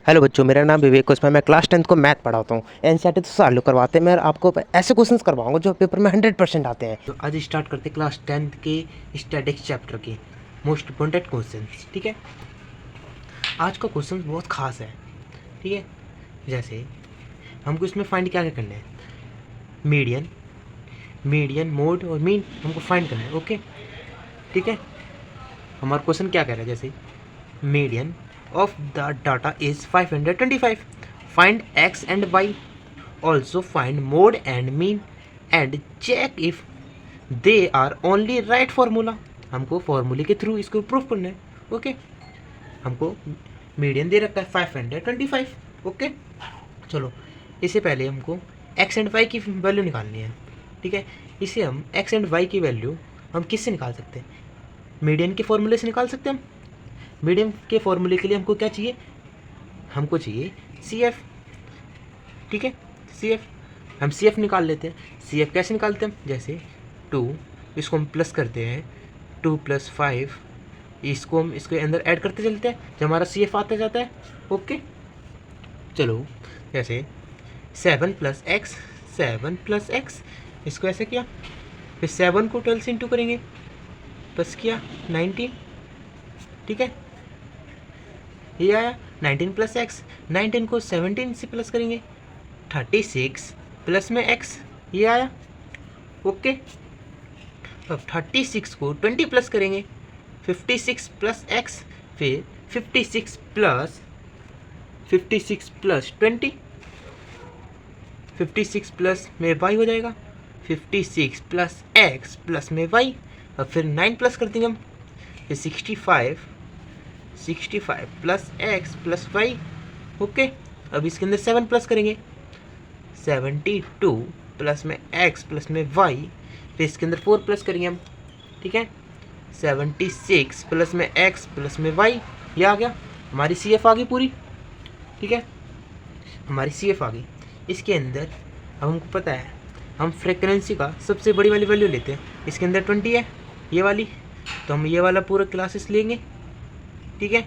Hello बच्चों, मेरा नाम विवेक कुशवाहा। मैं क्लास 10th को मैथ पढ़ाता हूँ। एनसीईआरटी तो सॉल्व करवाते हैं। मैं आपको ऐसे क्वेश्चंस करवाऊंगा जो पेपर में 100% आते हैं। तो आज स्टार्ट करते हैं क्लास 10th के स्टैटिक्स चैप्टर के मोस्ट इम्पोर्टेंट क्वेश्चंस। ठीक है, आज का क्वेश्चन बहुत खास है। ठीक है, जैसे हमको इसमें फाइंड क्या क्या करना है, मीडियन, मोड और मीन हमको फाइंड करना है। ओके, ठीक है। हमारा क्वेश्चन क्या कह रहा है, जैसे median of the data is 525. Find x and y. Also find mode and mean and check if they are only right formula. हमको फॉर्मूले के थ्रू इसको प्रूफ करना है। ओके, हमको मीडियन दे रखा है 525। ओके, चलो इससे पहले हमको x एंड y की वैल्यू निकालनी है। ठीक है, इसे हम x एंड y की वैल्यू हम किससे निकाल सकते हैं, मीडियन के फॉर्मूले से निकाल सकते हैं हम। मीडियन के फॉर्मूले के लिए हमको क्या चाहिए, हमको चाहिए सी एफ। ठीक है, सी एफ, हम सी एफ निकाल लेते हैं। सी एफ कैसे निकालते हैं, जैसे 2, इसको हम प्लस करते हैं, 2 + 5, इसको हम इसके अंदर ऐड करते चलते हैं, जब हमारा सी एफ आता जाता है। ओके, चलो जैसे 7 + x, 7 + x, इसको ऐसे किया, फिर 7 को 12 से इंटू करेंगे, प्लस किया 19। ठीक है, ये आया 19 + x, 19 को 17 से प्लस करेंगे, 36 प्लस में x, ये आया। ओके, अब 36 को 20 प्लस करेंगे, 56 + x, फिर 56 + 20, 56 प्लस में y हो जाएगा, 56 + x प्लस में y। अब फिर 9 प्लस कर देंगे हम, फिर 65 + x प्लस y। ओके, अब इसके अंदर 7 प्लस करेंगे, 72 प्लस में x प्लस में y, फिर इसके अंदर 4 प्लस करेंगे हम। ठीक है, 76 प्लस में x प्लस में y, ये आ गया, हमारी सी एफ आ गई पूरी। ठीक है, हमारी सी एफ आ गई। इसके अंदर अब हमको पता है, हम फ्रीक्वेंसी का सबसे बड़ी वाली वैल्यू लेते हैं, इसके अंदर 20 है ये वाली, तो हम ये वाला पूरा क्लासेस लेंगे। ठीक है,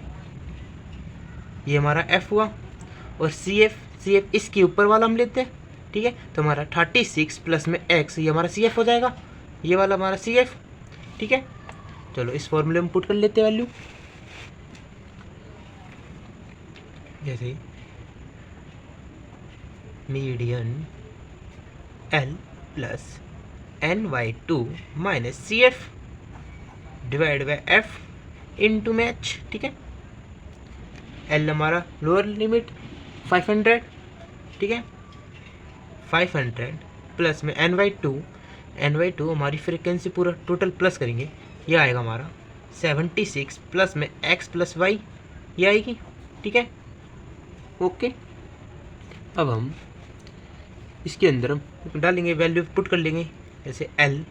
ये हमारा f हुआ, और सी एफ इसके ऊपर वाला हम लेते हैं। ठीक है, तो हमारा 36 प्लस में x, ये हमारा सी एफ हो जाएगा, ये वाला हमारा सी एफ। ठीक है, चलो इस फॉर्मूले में पुट कर लेते हैं वैल्यू, जैसे median L + ny2 - CF divide by f into में h। ठीक है, L हमारा लोअर लिमिट 500। ठीक है, 500 प्लस में ny2 हमारी फ्रिक्वेंसी पूरा टोटल प्लस करेंगे, ये आएगा हमारा 76 प्लस में x प्लस y, ये आएगी। ठीक है, ओके, अब हम इसके अंदर हम डालेंगे वैल्यू, पुट कर लेंगे, जैसे L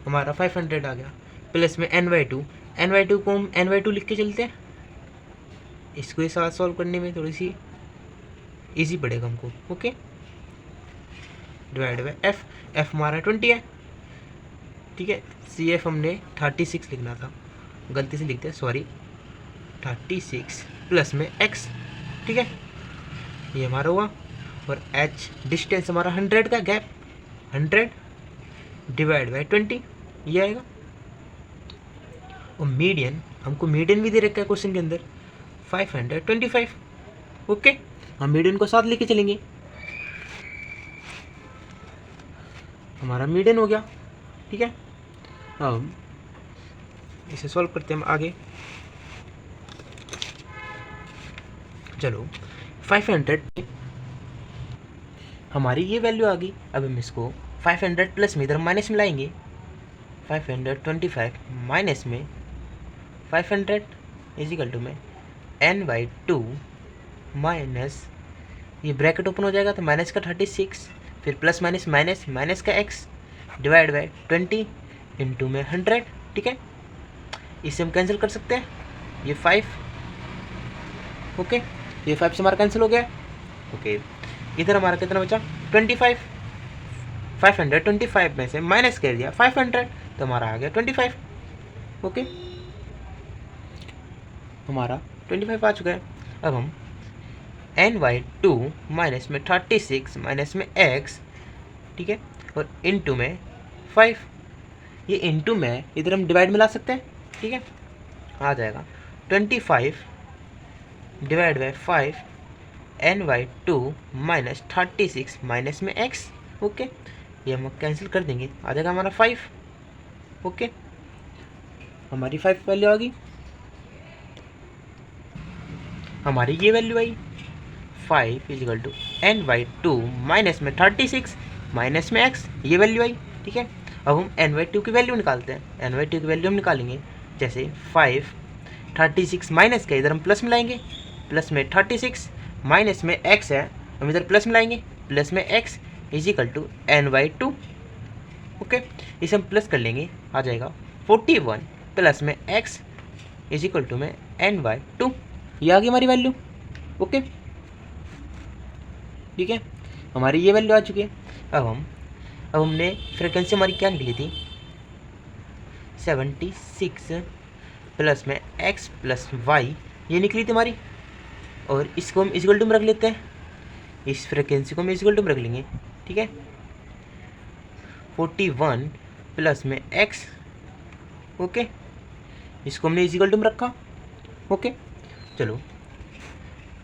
हमारा 500 आ गया, प्लस में ny2 को हम ny2 लिख के चलते हैं, इसको साथ सॉल्व करने में थोड़ी सी इजी पड़ेगा हमको। ओके, डिवाइड बाई f हमारा 20 है। ठीक है, सी एफ हमने 36 लिखना था, गलती से लिखते हैं, सॉरी, 36 प्लस में x। ठीक है, ये हमारा हुआ, और h डिस्टेंस हमारा 100 का गैप, 100 डिवाइड बाई 20, ये आएगा। और मीडियन, हमको मीडियन भी दे रखा है क्वेश्चन के अंदर 525। ओके, हम मीडियन को साथ लेके चलेंगे, हमारा मीडियन हो गया। ठीक है, अब इसे सॉल्व करते हैं हम आगे। चलो 500 हमारी ये वैल्यू आ गई। अब हम इसको 500 प्लस में इधर माइनस में लाएंगे, 525 माइनस में 500 इजिकल टू में n/2 माइनस, ये ब्रैकेट ओपन हो जाएगा तो माइनस का 36, फिर प्लस माइनस माइनस, माइनस का x डिवाइड बाई 20 इंटू में 100। ठीक है, इसे हम कैंसिल कर सकते हैं, ये 5। ओके, ये 5 से हमारा कैंसिल हो गया। ओके, इधर हमारा कितना बचा, 25। 525 में से माइनस कर दिया 500, तो हमारा आ गया 25। ओके, हमारा 25 आ चुका है। अब हम NY2 माइनस में 36 माइनस में x, ठीक है, और इनटू में 5। ये इनटू में इधर हम डिवाइड में ला सकते हैं, ठीक है, आ जाएगा 25 divide by 5 NY2 minus 36 minus में x। ओके, ये हम कैंसिल कर देंगे, आ जाएगा हमारा 5। ओके, हमारी 5 वैल्यू आ गई, हमारी ये वैल्यू आई 5 इजिकल टू NY2 माइनस में 36 माइनस में x, ये वैल्यू आई, ठीक है। अब हम NY2 की वैल्यू निकालते हैं। NY2 की वैल्यू हम निकालेंगे, जैसे 5 36 माइनस का इधर हम प्लस मिलाएंगे, प्लस में 36 माइनस में x है, हम इधर प्लस मिलाएंगे, प्लस में x is equal to NY2। Okay, इसे हम प्लस कर लेंगे, आ जाएगा 41 प्लस में x इजिकल टू में NY2। ये आ गई हमारी वैल्यू। ओके, ठीक है, हमारी ये वैल्यू आ चुकी है। अब हमने फ्रिक्वेंसी हमारी क्या निकली थी, 76 प्लस में x प्लस y, ये निकली थी हमारी। और इसको हम इक्वल टू में रख लेते हैं, इस फ्रिक्वेंसी को हम इक्वल टू में रख लेंगे, ठीक है। 41 प्लस में x, ओके, इसको हमने इक्वल टू में रखा। ओके, चलो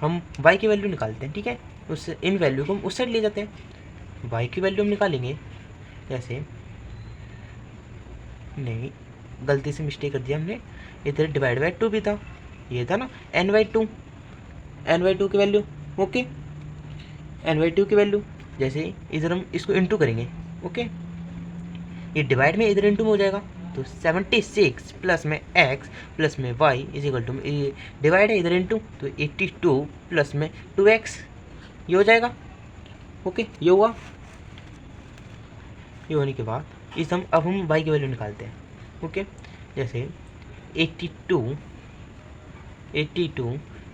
हम y की वैल्यू निकालते हैं, ठीक है। उस इन वैल्यू को हम उस साइड ले जाते हैं। y की वैल्यू हम निकालेंगे, जैसे नहीं, गलती से मिस्टेक कर दिया हमने, इधर डिवाइड बाई 2 भी था, ये था ना NY2 की वैल्यू। ओके, NY2 की वैल्यू, जैसे इधर हम इसको इंटू करेंगे, ओके, ये डिवाइड में इधर इंटू में हो जाएगा, तो 76 प्लस में x प्लस में y इज इक्वल टू, ये डिवाइड है इधर इंटू, तो 82 प्लस में 2x, ये हो जाएगा। ओके, ये हुआ। ये होने के बाद अब हम y की वैल्यू निकालते हैं। ओके, जैसे 82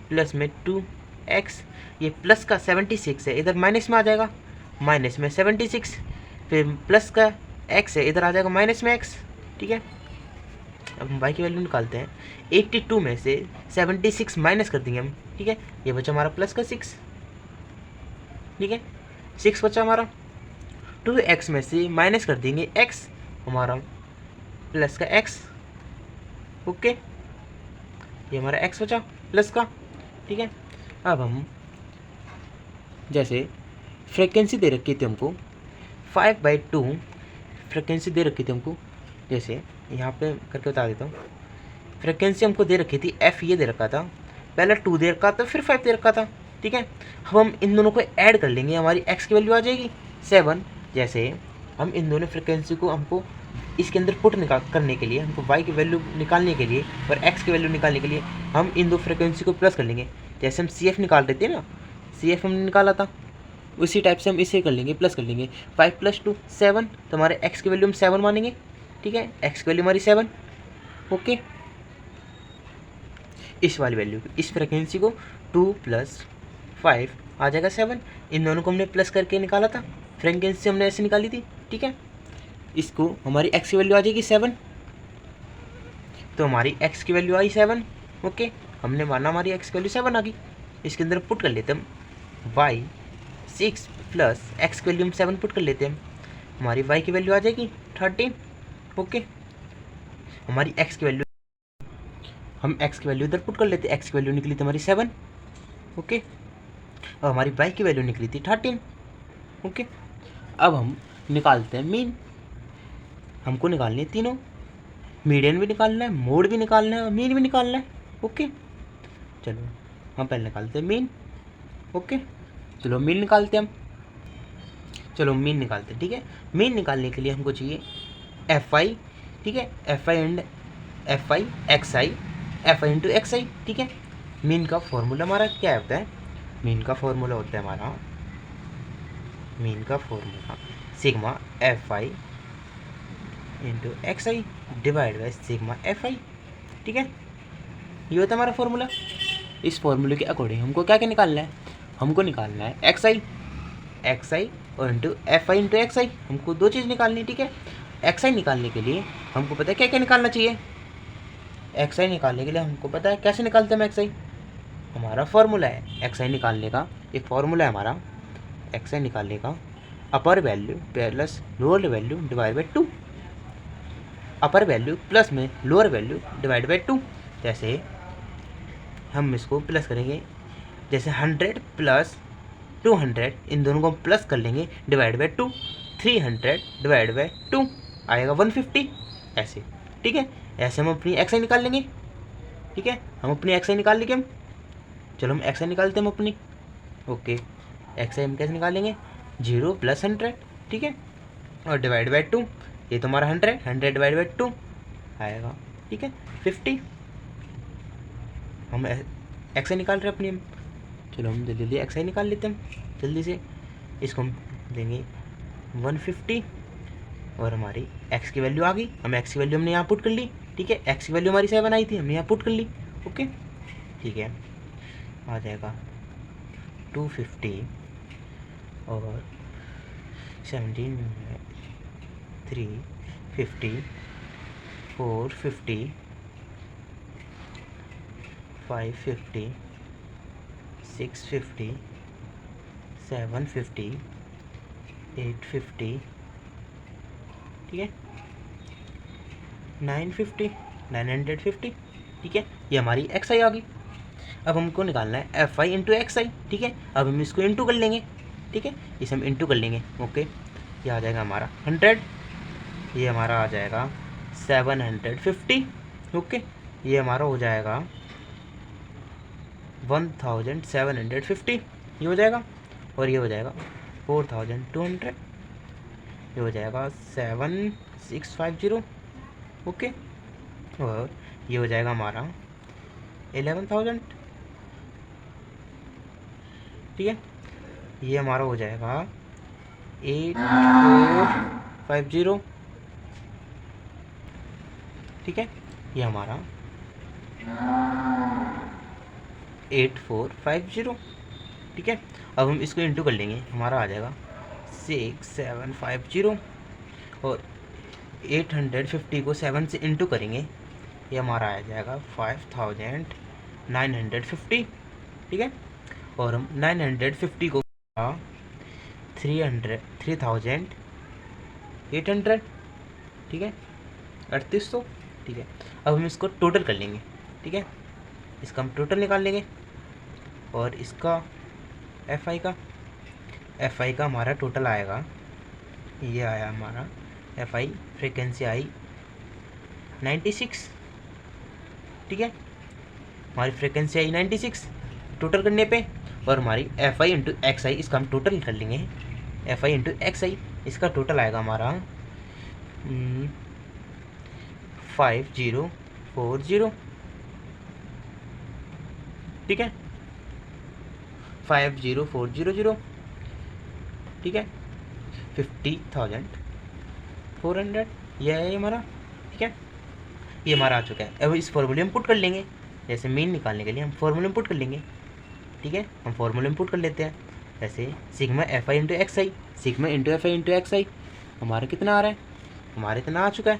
प्लस में 2x, ये प्लस का 76 है, इधर माइनस में आ जाएगा, माइनस में 76, फिर प्लस का x है, इधर आ जाएगा माइनस में x, ठीक है। अब हम y की वैल्यू निकालते हैं, 82 में से 76 माइनस कर देंगे हम, ठीक है, ये बचा हमारा प्लस का 6, ठीक है, 6 बचा हमारा। 2x में से माइनस कर देंगे x, हमारा प्लस का x। ओके, ये हमारा x बचा प्लस का, ठीक है। अब हम जैसे फ्रिक्वेंसी दे रखी थी हमको 5/2 फ्रिक्वेंसी दे रखी थी हमको, जैसे यहाँ पे करके बता देता हूँ। फ्रिक्वेंसी हमको दे रखी थी f, ये दे रखा था, पहले 2 दे रखा था, फिर 5 दे रखा था, ठीक है। अब हम इन दोनों को ऐड कर लेंगे, हमारी x की वैल्यू आ जाएगी 7। जैसे हम इन दोनों फ्रिक्वेंसी को हमको इसके अंदर पुट करने के लिए, हमको y की वैल्यू निकालने के लिए और x की वैल्यू निकालने के लिए हम इन दो फ्रिक्वेंसी को प्लस कर लेंगे। जैसे हम CF निकाल रहे थे ना, CF हमने निकाला था, उसी टाइप से हम इसे कर लेंगे, प्लस कर लेंगे। 5 + 2 7, तो हमारे x की वैल्यू हम 7 मानेंगे, ठीक है, x की वैल्यू हमारी 7। ओके, इस वाली वैल्यू इस फ्रिक्वेंसी को 2 + 5 आ जाएगा 7। इन दोनों को हमने प्लस करके निकाला था, फ्रिक्वेंसी हमने ऐसे निकाली थी, ठीक है। इसको हमारी x की वैल्यू आ जाएगी 7, तो हमारी x की वैल्यू आई 7। ओके, हमने माना हमारी x की वैल्यू 7 आ गई। इसके अंदर पुट कर लेते हम y 6 प्लस x की वैल्यू हम 7 पुट कर लेते हैं, हमारी y की वैल्यू आ जाएगी 13। ओके, हमारी x की वैल्यू, हम x की वैल्यू इधर पुट कर लेते हैं, x की वैल्यू निकली थी हमारी 7। ओके, और हमारी y की वैल्यू निकली थी 13। ओके, अब हम निकालते हैं मीन। हमको निकालनी है तीनों, मीडियन भी निकालना है, मोड भी निकालना है और मीन भी निकालना है। ओके, चलो हम पहले निकालते हैं मीन। ओके, चलो मीन निकालते हैं हम, चलो मीन निकालते हैं, ठीक है। मीन निकालने के लिए हमको चाहिए FI, ठीक है, FI इंटू XI, ठीक है। मीन का फॉर्मूला हमारा क्या होता है, मीन का फॉर्मूला होता है हमारा, मीन का formula sigma FI into XI divide by sigma FI, ठीक है, ये होता है हमारा फॉर्मूला। इस फॉर्मूले के अकॉर्डिंग हमको क्या क्या निकालना है, हमको निकालना है XI और इंटू FI इंटू XI, हमको दो चीज़ निकालनी है, ठीक है। XI निकालने के लिए हमको पता है क्या क्या निकालना चाहिए, XI निकालने के लिए हमको पता है कैसे निकालते हैं हम XI, हमारा फार्मूला है एक्स आई निकालने का, एक फार्मूला है हमारा एक्स आई निकालने का, अपर value plus lower value divide by 2, upper value plus में लोअर वैल्यू डिवाइड बाई 2। जैसे हम इसको प्लस करेंगे, जैसे 100 प्लस 200, इन दोनों को हम प्लस कर लेंगे डिवाइड बाई 2, 300 डिवाइड बाई 2 आएगा 150 ऐसे। ठीक है, ऐसे हम अपनी एक्स आई निकाल लेंगे। ठीक है, हम अपनी एक्स आई निकाल लेंगे हम। चलो हम एक्स आई निकालते हैं हम अपनी। ओके, एक्स आई हम कैसे निकालेंगे, 0 प्लस 100, ठीक है, और डिवाइड बाई 2, ये तो हमारा 100 डिवाइड बाई 2 आएगा, ठीक है, 50। हम एक्स आई निकाल रहे हैं अपनी हम। चलो हम जल्दी एक्स आई निकाल लेते हैं हम जल्दी से। इसको हम देंगे 150 और हमारी एक्स की वैल्यू आ गई। हम एक्स की वैल्यू हमने यहाँ पुट कर ली। ठीक है, एक्स की वैल्यू हमारी 7 आई थी, हमने यहाँ पुट कर ली। ओके, ठीक है, आ जाएगा 250 और 17 350 450 550 650 750 850, ठीक है, 950 ठीक है, ये हमारी एक्स आई आ गई। अब हमको निकालना है एफ आई इंटू एक्स आई। ठीक है, अब हम इसको इंटू कर लेंगे। ठीक है, इसे हम इंटू कर लेंगे। ओके, ये आ जाएगा हमारा 100, ये हमारा आ जाएगा 750। ओके, ये हमारा हो जाएगा 1750, ये हो जाएगा, और ये हो जाएगा 4200, ये हो जाएगा 7650। ओके, और ये हो जाएगा हमारा 11,000। ठीक है, ये हमारा हो जाएगा 8450। ठीक है, ये हमारा 8450। ठीक है, अब हम इसको इंटू कर लेंगे, हमारा आ जाएगा 6750, और 850 को 7 से इंटू करेंगे, ये हमारा आ जाएगा 5950। ठीक है, और हम 950 को 3800, ठीक है, 3800। ठीक है, अब हम इसको टोटल कर लेंगे। ठीक है, इसका हम टोटल निकाल लेंगे, और इसका एफ आई का हमारा टोटल आएगा, ये आया हमारा एफ आई, फ्रिक्वेंसी आई 96। ठीक है, हमारी फ्रिक्वेंसी आई 96 टोटल करने पे, और हमारी एफ आई इंटू एक्स आई, इसका हम टोटल कर लेंगे। एफ आई इंटू एक्स आई, इसका टोटल आएगा हमारा 5040। ठीक है, 50400। ठीक है, 50,400, यह है हमारा। ठीक है, ये हमारा आ चुका है। अब इस फॉर्मूले में पुट कर लेंगे, जैसे मीन निकालने के लिए हम फॉर्मूले में पुट कर लेंगे। ठीक है, हम फॉर्मूले में पुट कर लेते हैं, जैसे sigma F I into X I, sigma into F I into X I, हमारा कितना आ रहा है, हमारा इतना आ चुका है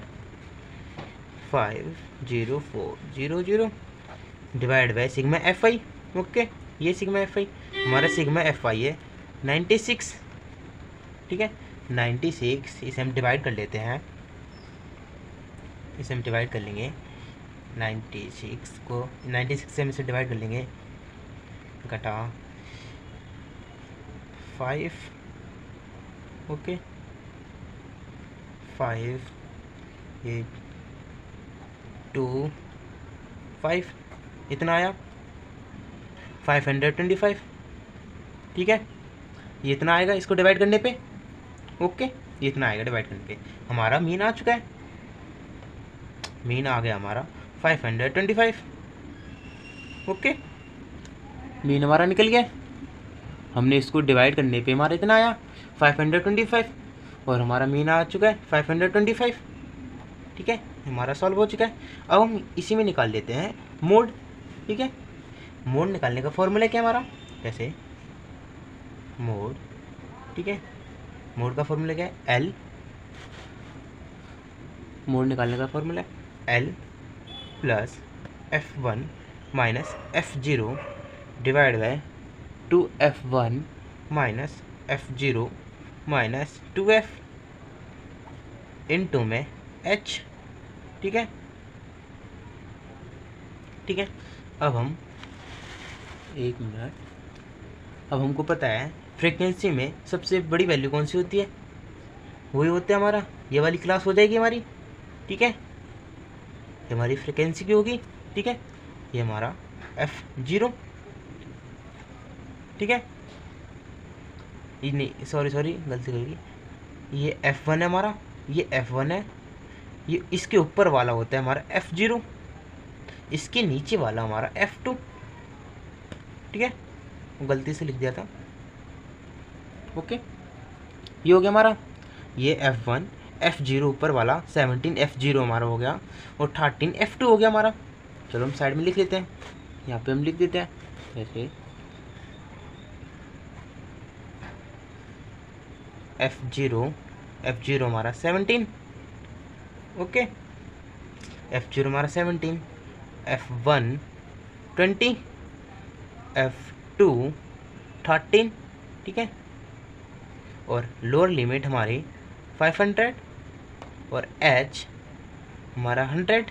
50400 divide by sigma F I. Okay, ये सिग्मा एफ आई, हमारा सिग्मा एफ आई है 96। ठीक है, 96, इसे हम डिवाइड कर लेते हैं, इसे हम डिवाइड कर लेंगे 96 से हम इसे डिवाइड कर लेंगे, घटा 5। ओके, 5 8 2 5, इतना आया 525। ठीक है, ये इतना आएगा इसको डिवाइड करने पे। ओके, ये इतना आएगा डिवाइड करने पे। हमारा मीन आ चुका है, मीन आ गया हमारा 525। ओके, मीन हमारा निकल गया। हमने इसको डिवाइड करने पे हमारा इतना आया 525, और हमारा मीन आ चुका है 525। ठीक है, हमारा सॉल्व हो चुका है। अब हम इसी में निकाल लेते हैं मोड। ठीक है, मोड निकालने का फॉर्मूला क्या हमारा, जैसे मोड, ठीक है, मोड का फॉर्मूला क्या है, एल, मोड निकालने का formula L plus F1 minus F0 divide by 2f1 minus f0 minus 2f into में h। ठीक है, ठीक है। अब हम एक मिनट, अब हमको पता है फ्रीक्वेंसी में सबसे बड़ी वैल्यू कौन सी होती है, वही होता है हमारा, ये वाली क्लास हो जाएगी हमारी। ठीक है, ये हमारी फ्रीक्वेंसी की होगी। ठीक है, ये हमारा f0। ठीक है, ये नहीं, सॉरी गलती करेगी, ये f1 है हमारा, ये f1 है, ये इसके ऊपर वाला होता है हमारा f0, इसके नीचे वाला हमारा f2। ठीक है, गलती से लिख दिया था। ओके, ये हो गया हमारा, ये f1 f0 ऊपर वाला 17 f0 हमारा हो गया, और 13 f2 हो गया हमारा। चलो हम साइड में लिख लेते हैं, यहाँ पे हम लिख देते हैं जैसे f0 हमारा 17। ओके, f0 हमारा 17, f1 20, f2 13। ठीक है, और लोअर लिमिट हमारी 500 और h हमारा 100।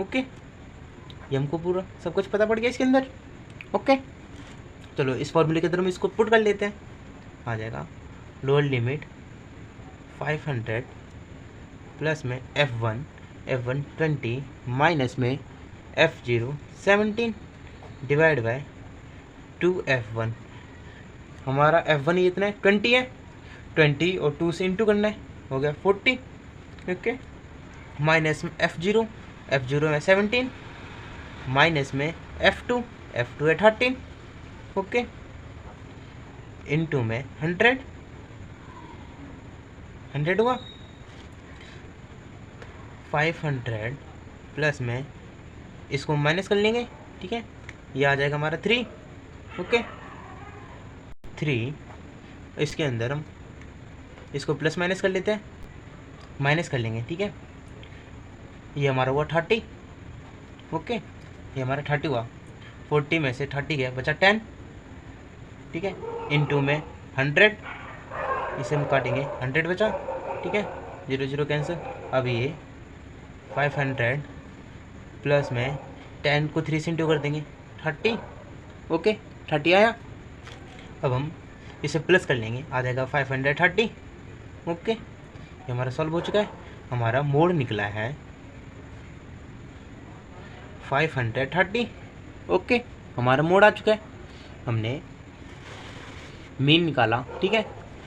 ओके, ये हमको पूरा सब कुछ पता पड़ गया इसके अंदर। ओके, चलो इस फॉर्मूले के अंदर हम इसको पुट कर लेते हैं। आ जाएगा लोअर लिमिट 500 प्लस में f1 20 माइनस में f0 17 डिवाइड बाय 2f1। हमारा f1 ये इतना है 20 है, 20 और 2 से इंटू करना है, हो गया 40। ओके, माइनस में f0 है 17 माइनस में f2 है 13। ओके, इंटू में 100 हुआ, 500 प्लस में इसको माइनस कर लेंगे। ठीक है, ये आ जाएगा हमारा 3। ओके, 3, इसके अंदर हम इसको प्लस माइनस कर लेते हैं, माइनस कर लेंगे। ठीक है, ये हमारा हुआ 30। ओके, ये हमारा 30 हुआ, 40 में से 30 गया, बचा 10। ठीक है, इनटू में 100, इसे हम काटेंगे, 100 बचा। ठीक है, 0 0 कैंसिल। अब ये 500 प्लस में 10 को 3 से इंटू कर देंगे, 30। ओके, 30 आया। अब हम इसे प्लस कर लेंगे, आ जाएगा 530। ओके, ये हमारा सॉल्व हो चुका है। हमारा मोड निकला है 530। ओके, हमारा मोड आ चुका है। हमने मीन निकाला। ठीक है,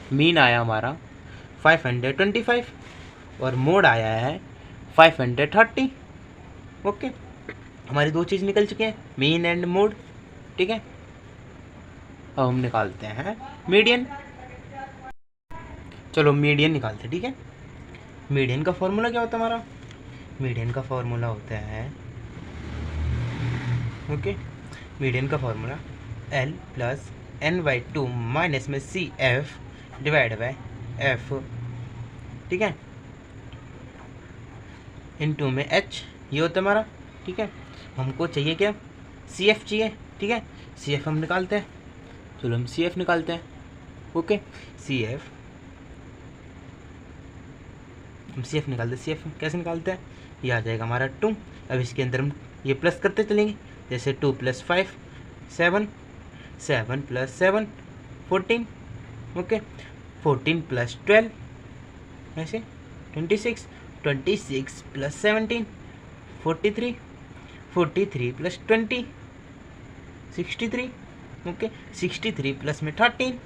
मीन आया हमारा 525 और मोड आया है 530। ओके, हमारी दो चीज़ निकल चुके हैं, मीन एंड मोड। ठीक है, अब हम निकालते हैं मीडियन। चलो मीडियन निकालते हैं। ठीक है, मीडियन का फॉर्मूला क्या होता है हमारा, मीडियन का फॉर्मूला होता है, ओके, मीडियन का formula L plus n/2 minus में CF डिवाइड बाय F। ठीक है, इनटू में H, ये होता है हमारा। ठीक है, हमको चाहिए क्या, CF चाहिए। ठीक है, CF हम निकालते हैं। चलो हम CF निकालते हैं। ओके, CF हम CF निकालते हैं। CF कैसे निकालते हैं, ये आ जाएगा हमारा 2। अब इसके अंदर हम ये प्लस करते चलेंगे, जैसे 2 + 5 7, 7 + 7 14। ओके, 14 + 12 ऐसे 26, 26 + 17 43, 43 + 20 63। ओके, 63 प्लस में 13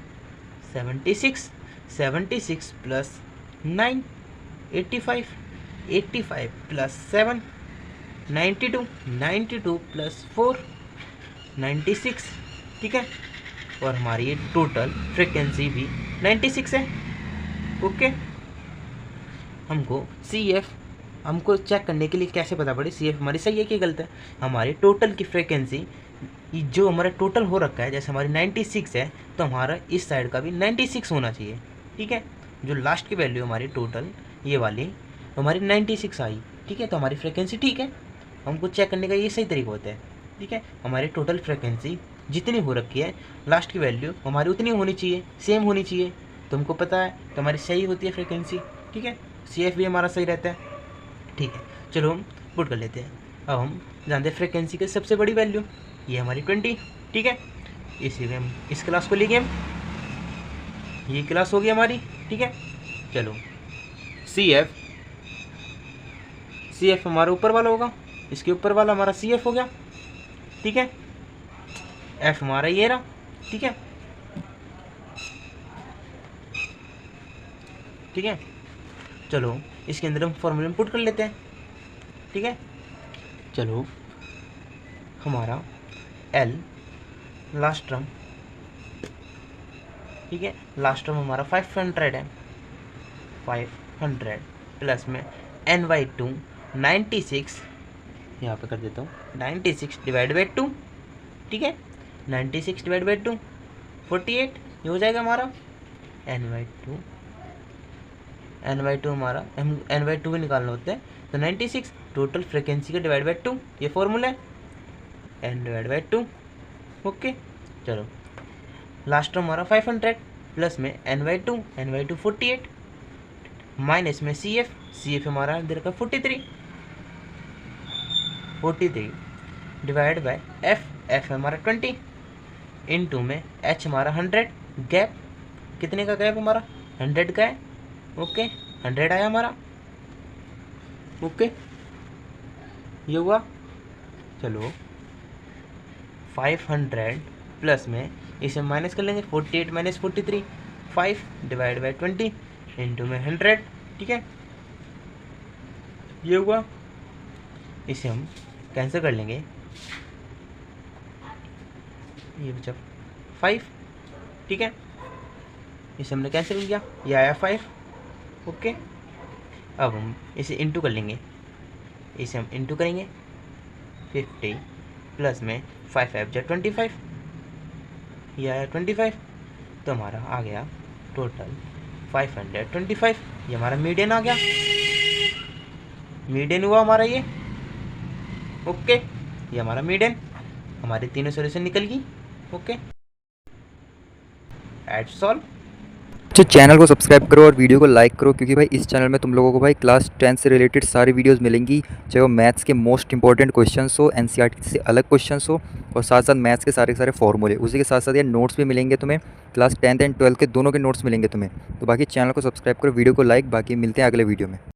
76, 76 + 9 85, 85 + 7 92, 92 + 4 96। ठीक है, और हमारी ये टोटल फ्रिक्वेंसी भी 96 है। ओके, हमको CF हमको चेक करने के लिए कैसे पता पड़े CF हमारी सही है कि गलत है। हमारी टोटल की फ्रिक्वेंसी जो हमारा टोटल हो रखा है, जैसे हमारी 96 है तो हमारा इस साइड का भी 96 होना चाहिए। ठीक है, जो लास्ट की वैल्यू हमारी टोटल ये वाली हमारी 96 आई। ठीक है, तो हमारी फ्रिक्वेंसी ठीक है। हमको चेक करने का ये सही तरीका होता है। ठीक है, हमारी टोटल फ्रिक्वेंसी जितनी हो रखी है लास्ट की वैल्यू हमारी उतनी होनी चाहिए, सेम होनी चाहिए। तुमको पता है तो हमारी सही होती है फ्रिक्वेंसी, ठीक है। CF भी हमारा सही रहता है, ठीक है। चलो हम पुट कर लेते हैं। अब हम जानते हैं फ्रिक्वेंसी की सबसे बड़ी वैल्यू, ये हमारी 20, ठीक है। इसी में हम इस क्लास को लेंगे, हम ये क्लास होगी हमारी, ठीक है। चलो CF हमारा ऊपर वाला होगा, इसके ऊपर वाला हमारा CF हो गया, ठीक है। F हमारा ये रहा, ठीक है, ठीक है। चलो इसके अंदर हम फॉर्मूले में पुट कर लेते हैं, ठीक है। चलो हमारा L लास्ट टर्म, ठीक है, लास्ट टर्म हमारा 500 है, 500 प्लस में n/2 96, यहाँ पे कर देता हूँ 96 डिवाइड बाई 2, ठीक है। 96 डिवाइड बाई 2 48, ये हो जाएगा हमारा n/2 हमारा n/2 भी निकालना होता है, तो 96 टोटल फ्रिक्वेंसी का डिवाइड बाई 2, ये फॉर्मूला है, n डिवाइड बाई 2, ओके। चलो लास्ट टर्म हमारा 500 प्लस में n/2 48 माइनस में CF हमारा इधर का 43 डिवाइड बाय F हमारा 20 इनटू में H हमारा 100, गैप कितने का गैप हमारा 100 का है, ओके। 100 आया हमारा, ओके, ये हुआ। चलो 500 प्लस में इसे माइनस कर लेंगे, 48 माइनस 43, 5 डिवाइड बाई 20 इंटू में 100, ठीक है, ये हुआ। इसे हम कैंसिल कर लेंगे, ये बचा 5, ठीक है, इसे हमने कैंसिल किया, ये आया 5, ओके। अब हम इसे इंटू कर लेंगे, इसे हम इंटू करेंगे 50 प्लस में 5 जा 25, ये आया 25, तो हमारा आ गया टोटल 525, ये हमारा मीडियन आ गया, मीडियन हुआ हमारा ये, ओके। ये हमारा मीडियन, हमारी तीनों सॉल्यूशन निकल गई, ओके। Add solve. तो चैनल को सब्सक्राइब करो और वीडियो को लाइक करो, क्योंकि भाई इस चैनल में तुम लोगों को भाई क्लास 10 से रिलेटेड सारी वीडियोस मिलेंगी, चाहे वो मैथ्स के मोस्ट इंपॉर्टेंट क्वेश्चंस हो, एनसीईआरटी से अलग क्वेश्चंस हो, और साथ साथ मैथ्स के सारे फॉर्मूले, उसी के साथ साथ ये नोट्स भी मिलेंगे तुम्हें, क्लास 10th एंड 12th के दोनों के नोट्स मिलेंगे तुम्हें। तो बाकी चैनल को सब्सक्राइब करो, वीडियो को लाइक, बाकी मिलते हैं अगले वीडियो में।